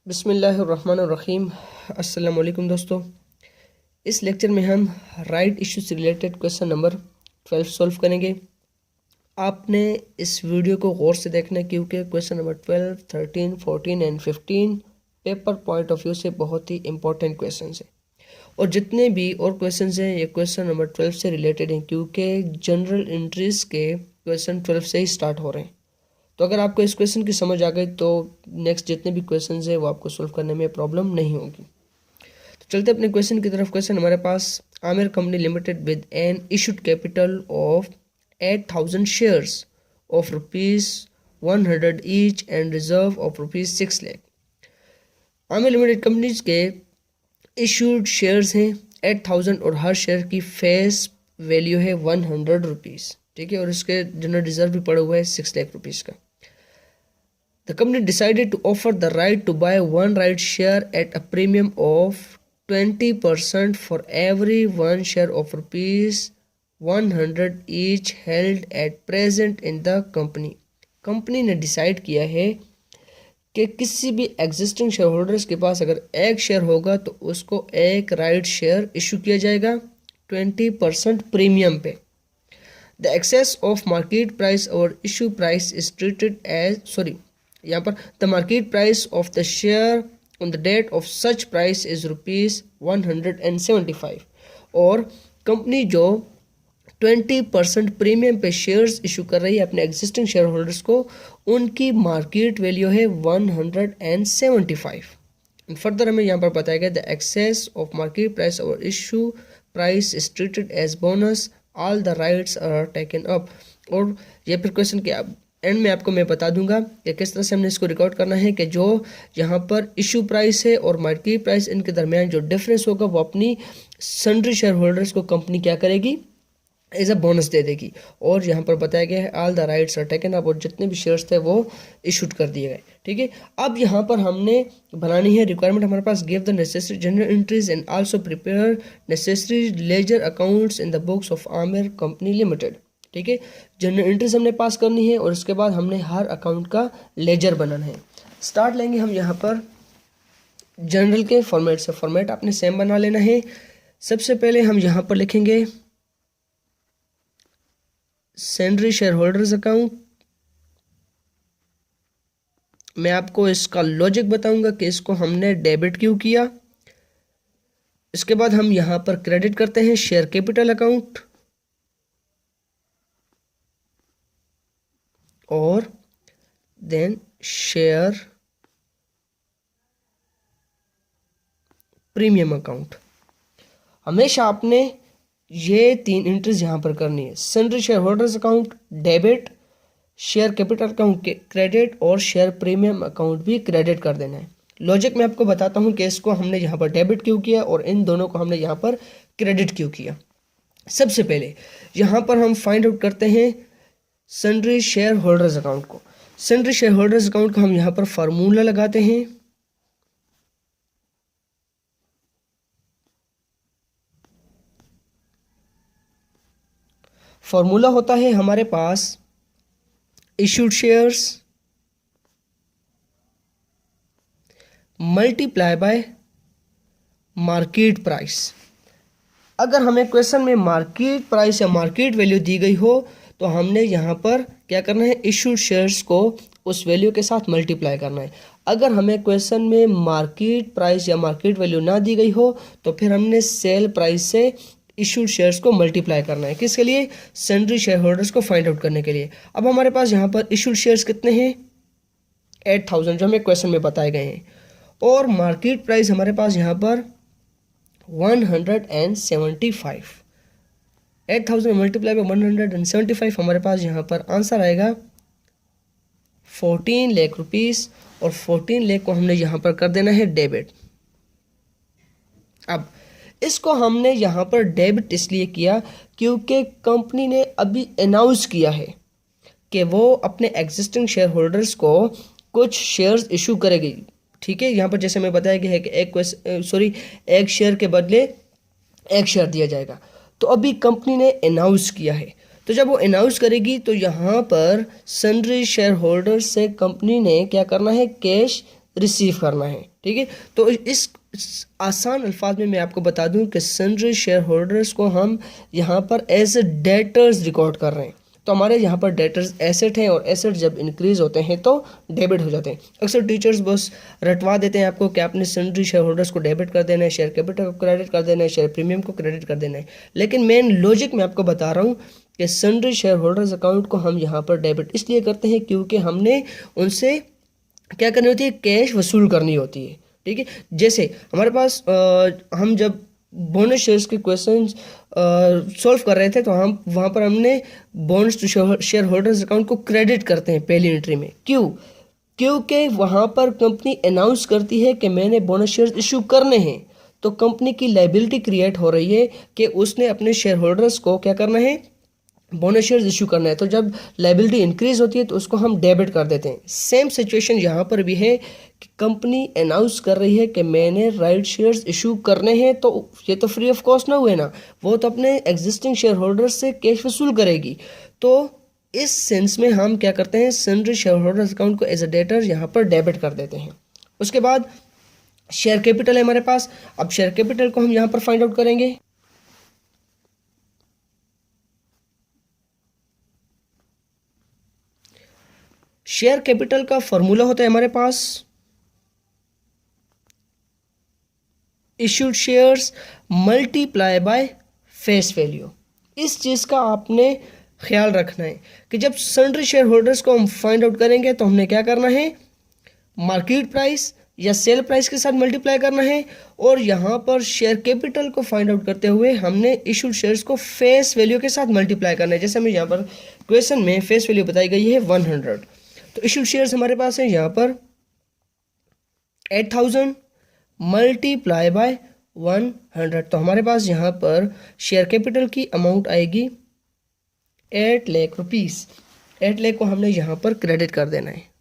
बिस्मिल्लाहिर्रहमानिर्रहीम। अस्सलाम वालेकुम दोस्तों। इस लेक्चर में हम राइट इशू से रिलेटेड क्वेश्चन नंबर 12 सॉल्व करेंगे। आपने इस वीडियो को गौर से देखना है क्योंकि question number 12, 13, 14 and 15 paper point of view से बहुत ही इंपॉर्टेंट क्वेश्चन है और जितने भी और क्वेश्चन हैं ये क्वेश्चन नंबर 12 से रिलेटेड हैं क्योंकि जनरल एंट्रीज के क्वेश्चन 12 से ही स्टार्ट हो रहे हैं। तो अगर आपको इस क्वेश्चन की समझ आ गई तो नेक्स्ट जितने भी क्वेश्चन है वो आपको सोल्व करने में प्रॉब्लम नहीं होगी। तो चलते अपने क्वेश्चन की तरफ। क्वेश्चन हमारे पास, Aamir company limited with an issued capital of 8,000 shares of ₹100 each and reserve of ₹6 lakh. Aamir limited companies के इशूड शेयर्स हैं 8,000 और हर शेयर की फेस वैल्यू है ₹100, ठीक है, और इसके जनरल रिजर्व भी पड़ा हुआ है 6 लाख रुपीस का। The company decided to offer the right to buy one right share at a premium of 20% for every one share of ₹100 each held at present in the company. Company ने decide किया है कि किसी भी existing share holders के पास अगर एक share होगा तो उसको एक राइट शेयर इशू किया जाएगा 20% प्रीमियम पे। The excess of market price or issue price is treated as यहाँ पर the market price of the share on the date of such price is ₹175 और कंपनी जो 20% प्रीमियम पे शेयर्स इशू कर रही है अपने एग्जिस्टिंग शेयर होल्डर्स को, उनकी मार्केट वैल्यू है 175। फर्दर हमें यहाँ पर बताया गया the excess of market price और issue price is treated as bonus, all the rights are taken up. और ये फिर क्वेश्चन के एंड में आपको मैं बता दूंगा कि किस तरह से हमने इसको रिकॉर्ड करना है कि जो यहाँ पर इशू प्राइस है और मार्केट प्राइस इनके दरमियान जो डिफरेंस होगा वो अपनी सन्ड्री शेयर होल्डर्स को कंपनी क्या करेगी, एज अ बोनस दे देगी। और यहाँ पर बताया गया है all the rights are taken up और जितने भी शेयर्स थे वो इशूड कर दिए गए, ठीक है। अब यहाँ पर हमने बनानी है रिक्वायरमेंट हमारे पास, give the necessary journal entries and also prepare necessary ledger accounts in the books of Aamir company limited, ठीक है। जनरल एंट्रीज हमने पास करनी है और उसके बाद हमने हर अकाउंट का लेजर बनाना है। स्टार्ट लेंगे हम यहाँ पर जनरल के फॉर्मेट से। फॉर्मेट आपने सेम बना लेना है। सबसे पहले हम यहाँ पर लिखेंगे सन्ड्री शेयर होल्डर्स अकाउंट। मैं आपको इसका लॉजिक बताऊंगा कि इसको हमने डेबिट क्यों किया। इसके बाद हम यहां पर क्रेडिट करते हैं शेयर कैपिटल अकाउंट और देन शेयर प्रीमियम अकाउंट। हमेशा आपने ये 3 एंट्रीज यहां पर करनी है, sundry share holders account debit, share capital account के क्रेडिट और शेयर प्रीमियम अकाउंट भी क्रेडिट कर देना है। लॉजिक मैं आपको बताता हूं कि इसको हमने यहाँ पर डेबिट क्यों किया और इन दोनों को हमने यहाँ पर क्रेडिट क्यों किया। सबसे पहले यहाँ पर हम फाइंड आउट करते हैं सन्ड्री शेयर होल्डर्स अकाउंट को। सन्ड्री शेयर होल्डर्स अकाउंट का हम यहाँ पर फार्मूला लगाते हैं। फॉर्मूला होता है हमारे पास issued shares multiply by market price. अगर हमें क्वेश्चन में मार्केट प्राइस या मार्केट वैल्यू दी गई हो तो हमने यहाँ पर क्या करना है, इशूड शेयर्स को उस वैल्यू के साथ मल्टीप्लाई करना है। अगर हमें क्वेश्चन में मार्केट प्राइस या मार्केट वैल्यू ना दी गई हो तो फिर हमने सेल प्राइस से इशूड शेयर्स को मल्टीप्लाई करना है। किसके लिए, सन्ड्री शेयर होल्डर्स को फाइंड आउट करने के लिए। अब हमारे पास यहाँ पर इशूड शेयर्स कितने हैं, 8,000 जो हमें क्वेश्चन में बताए गए हैं, और मार्केट प्राइस हमारे पास यहाँ पर 175। 8,000 मल्टीप्लाई बाय 175 हमारे पास यहाँ पर आंसर आएगा 14 लाख रुपीस और 14 लाख को हमने यहाँ पर कर देना है डेबिट। अब इसको हमने यहाँ पर डेबिट इसलिए किया क्योंकि कंपनी ने अभी अनाउंस किया है कि वो अपने एग्जिस्टिंग शेयर होल्डर्स को कुछ शेयर्स इशू करेगी, ठीक है। यहाँ पर जैसे मैं बताया गया है कि एक शेयर के बदले एक शेयर दिया जाएगा। तो अभी कंपनी ने अनाउंस किया है, तो जब वो अनाउंस करेगी तो यहाँ पर सन्ड्री शेयर होल्डर्स से कंपनी ने क्या करना है, कैश रिसीव करना है। ठीक है, तो इस आसान अल्फाज में मैं आपको बता दूं कि सन्ड्री शेयर होल्डर्स को हम यहाँ पर एज डेटर्स रिकॉर्ड कर रहे हैं। तो हमारे यहाँ पर डेटर्स एसेट हैं और एसेट जब इंक्रीज होते हैं तो डेबिट हो जाते हैं। अक्सर टीचर्स बस रटवा देते हैं आपको कि आपने सन्ड्री शेयर होल्डर्स को डेबिट कर देना है, शेयर कैपिटल को क्रेडिट कर देना है, शेयर प्रीमियम को क्रेडिट कर देना है। लेकिन मेन लॉजिक मैं आपको बता रहा हूँ कि सन्ड्री शेयर होल्डर्स अकाउंट को हम यहाँ पर डेबिट इसलिए करते हैं क्योंकि हमने उनसे क्या करनी होती है, कैश वसूल करनी होती है। ठीक है, जैसे हमारे पास हम जब बोनस शेयर्स के क्वेश्चन सॉल्व कर रहे थे तो हम वहाँ पर हमने bonus to share holders account को क्रेडिट करते हैं पहली एंट्री में। क्यों? क्योंकि वहाँ पर कंपनी अनाउंस करती है कि मैंने बोनस शेयर्स इशू करने हैं, तो कंपनी की लाइबिलिटी क्रिएट हो रही है कि उसने अपने शेयर होल्डर्स को क्या करना है, बोनस शेयर्स इशू करना है। तो जब लाइबिलिटी इंक्रीज होती है तो उसको हम डेबिट कर देते हैं। सेम सिचुएशन यहाँ पर भी है कि कंपनी अनाउंस कर रही है कि मैंने राइट शेयर्स इशू करने हैं, तो ये तो फ्री ऑफ कॉस्ट ना हुए ना, वो तो अपने एग्जिस्टिंग शेयर होल्डर्स से कैश वसूल करेगी। तो इस सेंस में हम क्या करते हैं, सन्ड्री शेयर होल्डर्स अकाउंट को एज अ डेटर यहाँ पर डेबिट कर देते हैं। उसके बाद शेयर कैपिटल है हमारे पास। अब शेयर कैपिटल को हम यहाँ पर फाइंड आउट करेंगे। शेयर कैपिटल का फॉर्मूला होता है हमारे पास issued shares multiply by face value. इस चीज़ का आपने ख्याल रखना है कि जब सन्ड्री शेयर होल्डर्स को हम फाइंड आउट करेंगे तो हमने क्या करना है, मार्केट प्राइस या सेल प्राइस के साथ मल्टीप्लाई करना है, और यहाँ पर शेयर कैपिटल को फाइंड आउट करते हुए हमने इशूड शेयर्स को फेस वैल्यू के साथ मल्टीप्लाई करना है। जैसे हमें यहाँ पर क्वेश्चन में फेस वैल्यू बताई गई है 100, तो इशूड शेयर्स हमारे पास है यहाँ पर 8000 मल्टीप्लाई बाय 100, तो हमारे पास यहाँ पर शेयर कैपिटल की अमाउंट आएगी 8 लाख रुपीस। 8 लाख को हमने यहाँ पर क्रेडिट कर देना है।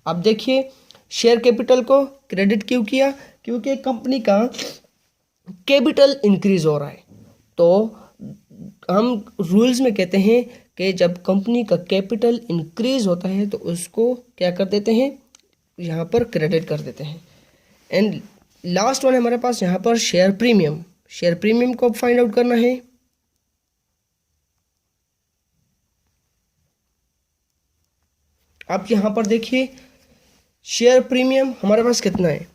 अब देखिए शेयर कैपिटल को क्रेडिट क्यों किया, क्योंकि कंपनी का कैपिटल इंक्रीज हो रहा है। तो हम रूल्स में कहते हैं कि जब कंपनी का कैपिटल इंक्रीज होता है तो उसको क्या कर देते हैं, यहाँ पर क्रेडिट कर देते हैं। एंड लास्ट वन हमारे पास यहाँ पर शेयर प्रीमियम। शेयर प्रीमियम को फाइंड आउट करना है। आप यहाँ पर देखिए शेयर प्रीमियम हमारे पास कितना है,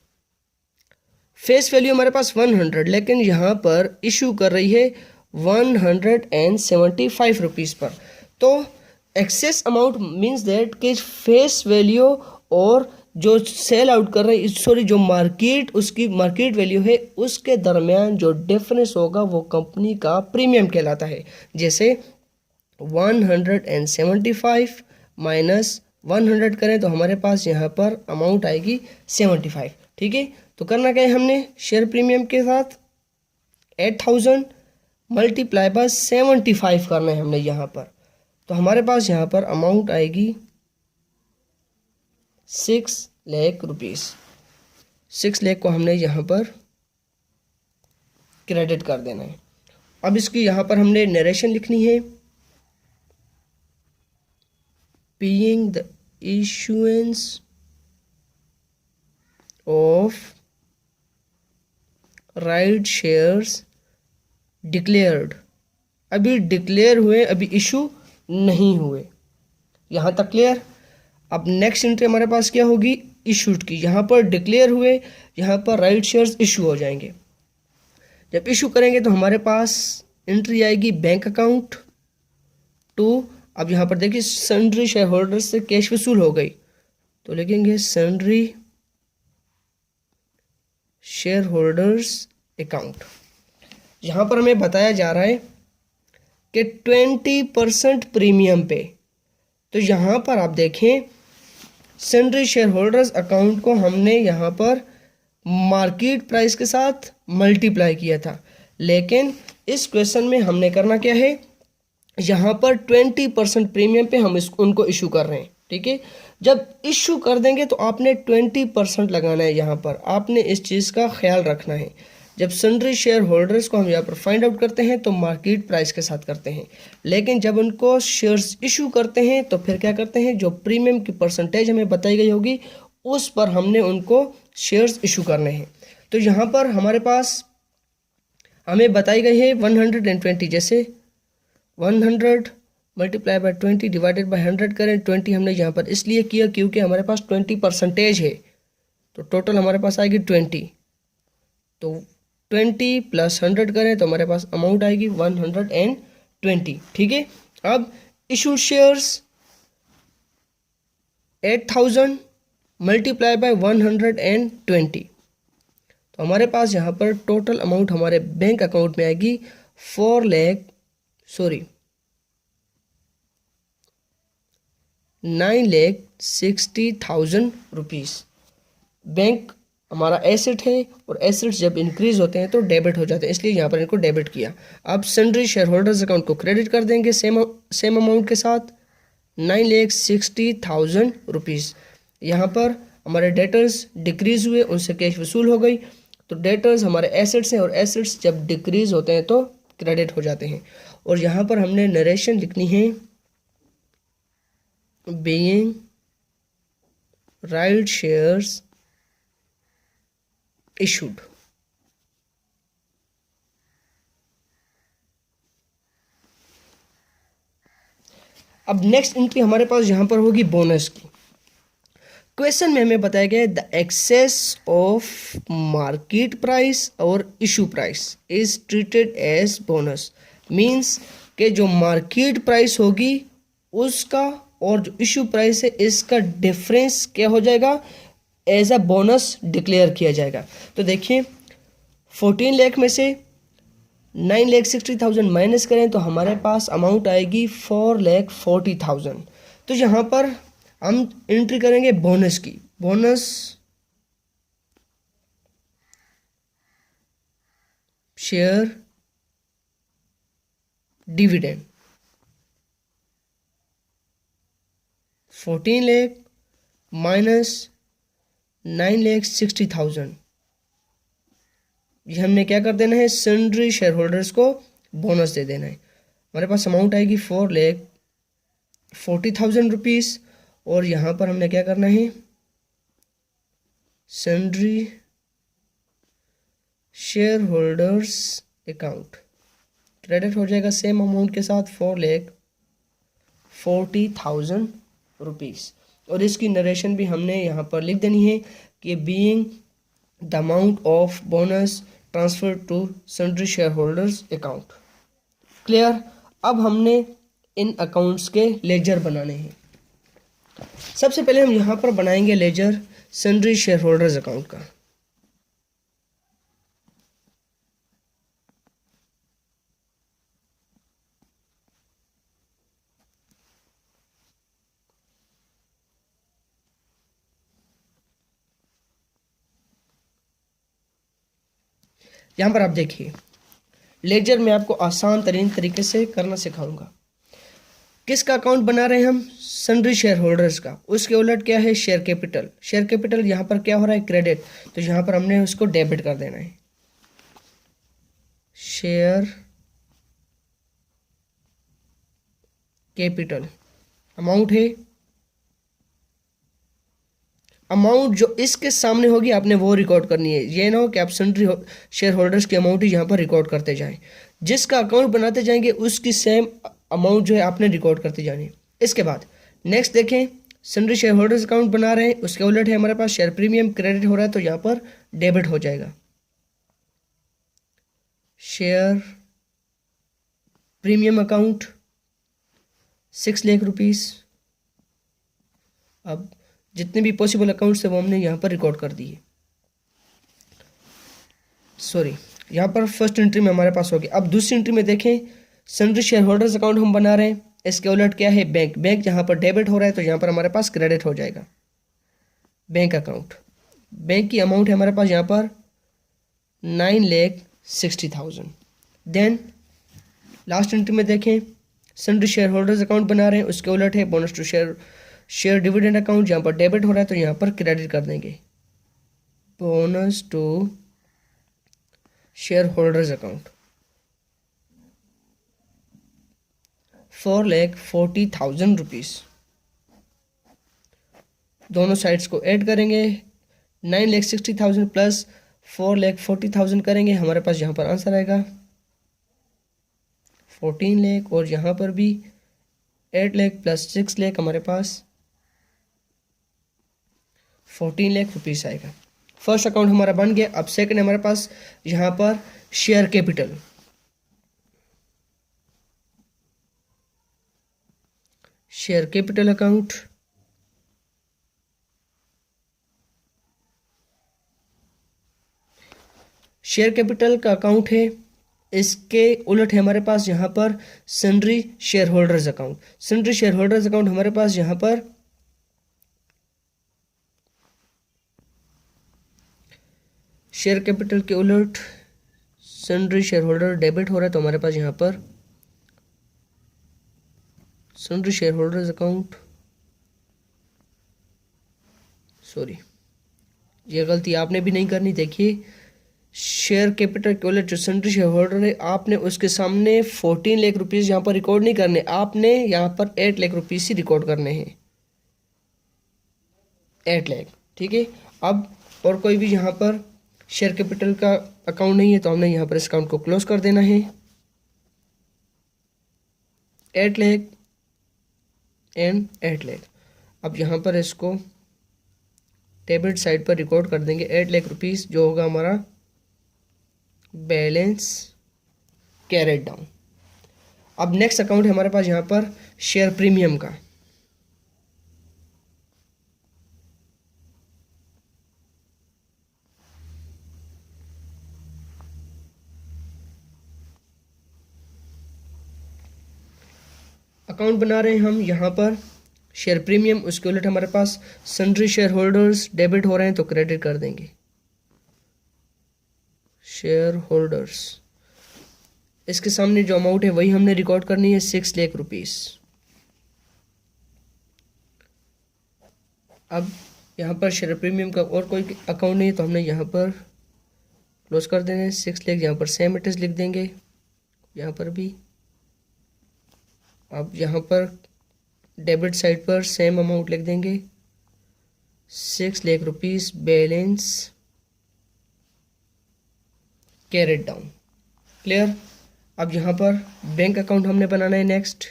फेस वैल्यू हमारे पास 100, लेकिन यहाँ पर इशू कर रही है 175 रुपीज़ पर। तो एक्सेस अमाउंट मीन्स दैट कि फेस वैल्यू और जो सेल आउट कर रहे हैं, सॉरी जो मार्केट उसकी मार्केट वैल्यू है उसके दरमियान जो डिफरेंस होगा वो कंपनी का प्रीमियम कहलाता है। जैसे 175 माइनस 100 करें तो हमारे पास यहाँ पर अमाउंट आएगी 75। ठीक है, तो करना क्या है, हमने शेयर प्रीमियम के साथ 8000 मल्टीप्लाई बाय 75 करना है हमने यहाँ पर, तो हमारे पास यहाँ पर अमाउंट आएगी 6 लाख रुपीस। 6 लाख को हमने यहाँ पर क्रेडिट कर देना है। अब इसकी यहाँ पर हमने नरेशन लिखनी है। Paying the issuance of right shares declared। अभी डिक्लेयर हुए, अभी इशू नहीं हुए, यहाँ तक क्लियर। अब नेक्स्ट एंट्री हमारे पास क्या होगी, इशूड की। यहाँ पर डिक्लेयर हुए, यहाँ पर राइट शेयर्स इशू हो जाएंगे। जब इशू करेंगे तो हमारे पास एंट्री आएगी बैंक अकाउंट टू। अब यहाँ पर देखिए सन्ड्री शेयर होल्डर्स से कैश वसूल हो गई, तो लिखेंगे सन्ड्री शेयर होल्डर्स अकाउंट। यहाँ पर हमें बताया जा रहा है कि 20% प्रीमियम पे, तो यहाँ पर आप देखें सन्ड्री शेयर होल्डर्स अकाउंट को हमने यहाँ पर मार्केट प्राइस के साथ मल्टीप्लाई किया था, लेकिन इस क्वेश्चन में हमने करना क्या है, यहाँ पर 20% प्रीमियम पे हम उनको इशू कर रहे हैं। ठीक है, जब इशू कर देंगे तो आपने 20% लगाना है। यहाँ पर आपने इस चीज़ का ख्याल रखना है। जब सन्ड्री शेयर होल्डर्स को हम यहाँ पर फाइंड आउट करते हैं तो मार्केट प्राइस के साथ करते हैं, लेकिन जब उनको शेयर्स इशू करते हैं तो फिर क्या करते हैं, जो प्रीमियम की परसेंटेज हमें बताई गई होगी उस पर हमने उनको शेयर्स इशू करने हैं। तो यहाँ पर हमारे पास हमें बताई गई है 120, जैसे 100 मल्टीप्लाई बाय 20 डिवाइडेड बाय 100 करें। 20 हमने यहाँ पर इसलिए किया क्योंकि हमारे पास 20% है, तो टोटल हमारे पास आएगी 20। तो 20 प्लस 100 करें तो हमारे पास अमाउंट आएगी 120। ठीक है। अब इशूड शेयर्स 8000 मल्टीप्लाई बाय 120, तो हमारे पास यहाँ पर टोटल अमाउंट हमारे बैंक अकाउंट में आएगी 9,60,000 रुपीज़। बैंक हमारा एसेट है और एसेट्स जब इंक्रीज होते हैं तो डेबिट हो जाते हैं, इसलिए यहाँ पर इनको डेबिट किया। अब सन्ड्री शेयर होल्डर्स अकाउंट को क्रेडिट कर देंगे सेम अमाउंट के साथ 9,60,000 रुपीज़। यहाँ पर हमारे डेटर्स डिक्रीज हुए, उनसे कैश वसूल हो गई, तो डेटर्स हमारे एसेट्स हैं और एसेट्स जब डिक्रीज होते हैं तो क्रेडिट हो जाते हैं। और यहाँ पर हमने नरेशन लिखनी है बीइंग राइट शेयर्स इशूड। अब नेक्स्ट एंट्री हमारे पास यहां पर होगी बोनस की। क्वेश्चन में हमें बताया गया the excess of market price और issue price is treated as bonus. Means के जो मार्केट प्राइस होगी उसका और जो इशू प्राइस है इसका डिफरेंस क्या हो जाएगा, एज अ बोनस डिक्लेयर किया जाएगा। तो देखिए 14 लाख में से 9,60,000 माइनस करें तो हमारे पास अमाउंट आएगी 4,40,000। तो यहाँ पर हम एंट्री करेंगे बोनस की। Bonus share dividend 14 lakh minus 9,60,000, ये हमने क्या कर देना है, सन्ड्री शेयर होल्डर्स को बोनस दे देना है। हमारे पास अमाउंट आएगी 4,40,000 रुपीज़। और यहाँ पर हमने क्या करना है, sundry share holders account credit हो जाएगा सेम अमाउंट के साथ 4,40,000 रुपीज़। और इसकी नरेशन भी हमने यहाँ पर लिख देनी है कि being the amount of bonus transfer to sundry share holders account. Clear. अब हमने इन अकाउंट्स के लेजर बनाने हैं। सबसे पहले हम यहाँ पर बनाएंगे ledger sundry share holders account का। यहाँ पर आप देखिए लेजर में आपको आसान तरीन तरीके से करना सिखाऊंगा। किसका अकाउंट बना रहे हैं हम, सन्ड्री शेयर होल्डर्स का। उसके उलट क्या है, शेयर कैपिटल। शेयर कैपिटल यहाँ पर क्या हो रहा है, क्रेडिट, तो यहाँ पर हमने उसको डेबिट कर देना है। शेयर कैपिटल अमाउंट है, अमाउंट जो इसके सामने होगी आपने वो रिकॉर्ड करनी है। ये ना हो कि आप सन्ड्री शेयर होल्डर्स की अमाउंट ही यहाँ पर रिकॉर्ड करते जाएं। जिसका अकाउंट बनाते जाएंगे उसकी सेम अमाउंट जो है आपने रिकॉर्ड करते जानी है। इसके बाद नेक्स्ट देखें, सन्ड्री शेयर होल्डर्स अकाउंट बना रहे हैं, उसके उलट है हमारे पास शेयर प्रीमियम क्रेडिट हो रहा है, तो यहाँ पर डेबिट हो जाएगा share premium account 6 lakh rupees. अब जितने भी पॉसिबल अकाउंट्स थे वो हमने यहाँ पर रिकॉर्ड कर दिए। सॉरी, यहाँ पर फर्स्ट एंट्री में हमारे पास होगी। अब दूसरी एंट्री में देखें, सन्ड्री शेयर होल्डर्स अकाउंट हम बना रहे हैं, इसके उलट क्या है, बैंक। बैंक यहाँ पर डेबिट हो रहा है तो यहाँ पर हमारे पास क्रेडिट हो जाएगा बैंक अकाउंट। बैंक की अमाउंट है हमारे पास यहाँ पर 9,60,000। देन लास्ट एंट्री में देखें, सन्ड्री शेयर होल्डर्स अकाउंट बना रहे हैं, उसके उलट है bonus to share dividend account, जहाँ पर डेबिट हो रहा है तो यहाँ पर क्रेडिट कर देंगे bonus to share holders account 4,40,000 rupees. दोनों साइड्स को ऐड करेंगे, 9,60,000 प्लस 4,40,000 करेंगे, हमारे पास यहाँ पर आंसर आएगा 14 लाख, और यहाँ पर भी 8 लाख प्लस 6 लाख हमारे पास 14 लाख रुपीस आएगा। फर्स्ट अकाउंट हमारा बन गया। अब सेकंड हमारे पास यहाँ पर share capital, share capital account share capital का अकाउंट है, इसके उलट है हमारे पास यहाँ पर sundry share holders account. Sundry share holders account हमारे पास यहाँ पर शेयर कैपिटल के उलट सन्ड्री शेयर होल्डर डेबिट हो रहा है, तो हमारे पास यहाँ पर sundry share holders account, sorry ये गलती आपने भी नहीं करनी। देखिए शेयर कैपिटल के उलट जो सन्ड्री शेयर होल्डर है, आपने उसके सामने 14 लाख रुपीज़ यहाँ पर रिकॉर्ड नहीं करने, आपने यहाँ पर 8 लाख रुपीज़ ही रिकॉर्ड करने हैं, 8 लाख, ठीक है। अब और कोई भी यहाँ पर शेयर कैपिटल का अकाउंट नहीं है, तो हमने यहाँ पर इस अकाउंट को क्लोज कर देना है। 8 लाख एंड 8 लाख। अब यहाँ पर इसको डेबिट साइड पर रिकॉर्ड कर देंगे 8 लाख रुपीज़, जो होगा हमारा बैलेंस कैरेट डाउन। अब नेक्स्ट अकाउंट है हमारे पास यहाँ पर शेयर प्रीमियम का। अकाउंट बना रहे हैं हम यहाँ पर शेयर प्रीमियम, उसके उलट हमारे पास सन्ड्री शेयर होल्डर्स डेबिट हो रहे हैं, तो क्रेडिट कर देंगे शेयर होल्डर्स। इसके सामने जो अमाउंट है वही हमने रिकॉर्ड करनी है, 6 लाख रुपीस। अब यहाँ पर शेयर प्रीमियम का और कोई अकाउंट नहीं है, तो हमने यहाँ पर क्लोज कर देना है। 6 लाख यहाँ पर सेम इट इज लिख देंगे, यहाँ पर भी। अब यहाँ पर डेबिट साइड पर सेम अमाउंट लिख देंगे, 6 lakh rupees balance carried down. Clear. अब यहाँ पर बैंक अकाउंट हमने बनाना है। Next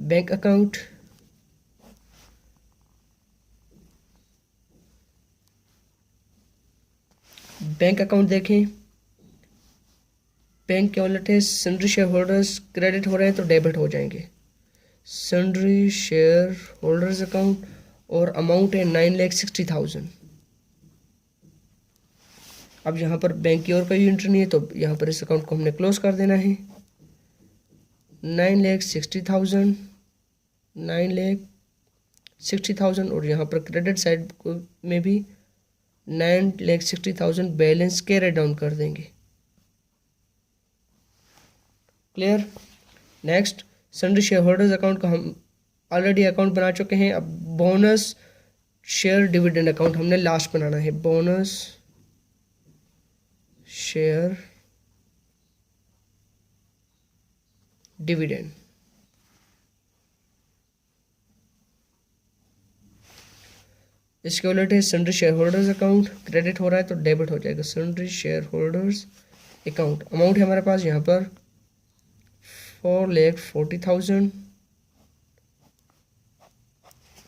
bank account, bank account देखें, बैंक के उलट है सन्ड्री शेयर होल्डर्स क्रेडिट हो रहे हैं, तो डेबिट हो जाएंगे सन्ड्री शेयर होल्डर्स अकाउंट, और अमाउंट है 9,60,000। अब यहाँ पर बैंक की और कोई एंट्री नहीं है, तो यहाँ पर इस अकाउंट को हमने क्लोज कर देना है। 9,60,000, 9,60,000, और यहाँ पर क्रेडिट साइड में भी 9,60,000 बैलेंस कैरी डाउन कर देंगे। Clear. Next sundry share holders account का हम ऑलरेडी अकाउंट बना चुके हैं। अब बोनस शेयर डिविडेंड अकाउंट हमने लास्ट बनाना है। बोनस शेयर डिविडेंड, इसके उलट है sundry share holders account, credit हो रहा है तो डेबिट हो जाएगा sundry share holders account. Amount है हमारे पास यहाँ पर 4,40,000,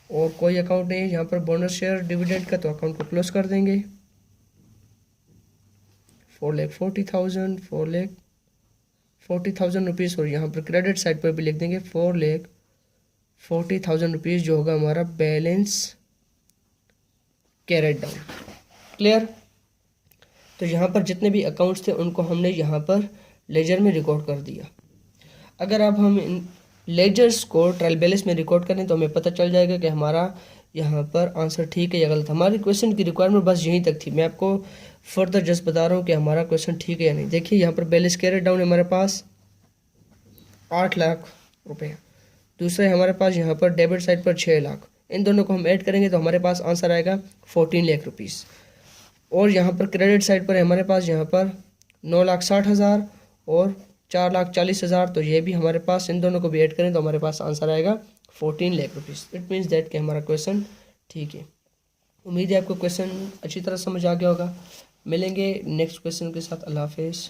और कोई अकाउंट नहीं है यहाँ पर बोनस शेयर डिविडेंड का, तो अकाउंट को क्लोज कर देंगे। 4,40,000, 4,40,000 रुपीज़, और यहाँ पर क्रेडिट साइड पर भी लिख देंगे 4,40,000 रुपीज़, जो होगा हमारा बैलेंस कैरेट डाउन। क्लियर। तो यहाँ पर जितने भी अकाउंट्स थे उनको हमने यहाँ पर लेजर में रिकॉर्ड कर दिया। अगर अब हम इन लेजर्स को ट्रायल बैलेंस में रिकॉर्ड करें तो हमें पता चल जाएगा कि हमारा यहाँ पर आंसर ठीक है या गलत। हमारी क्वेश्चन की रिक्वायरमेंट बस यहीं तक थी। मैं आपको फर्दर जस्ट बता रहा हूँ कि हमारा क्वेश्चन ठीक है या नहीं। देखिए यहाँ पर बैलेंस कैरेट डाउन हमारे पास 8 लाख रुपये, दूसरे हमारे पास यहाँ पर डेबिट साइड पर 6 लाख। इन दोनों को हम ऐड करेंगे तो हमारे पास आंसर आएगा 14 लाख रुपीज़। और यहाँ पर क्रेडिट साइड पर हमारे पास यहाँ पर 9,60,000 और 4,40,000, तो ये भी हमारे पास, इन दोनों को भी ऐड करें तो हमारे पास आंसर आएगा 14 lakh rupees. It means that कि हमारा क्वेश्चन ठीक है। उम्मीद है आपको क्वेश्चन अच्छी तरह समझ आ गया होगा। मिलेंगे नेक्स्ट क्वेश्चन के साथ। अल्लाह हाफिज़।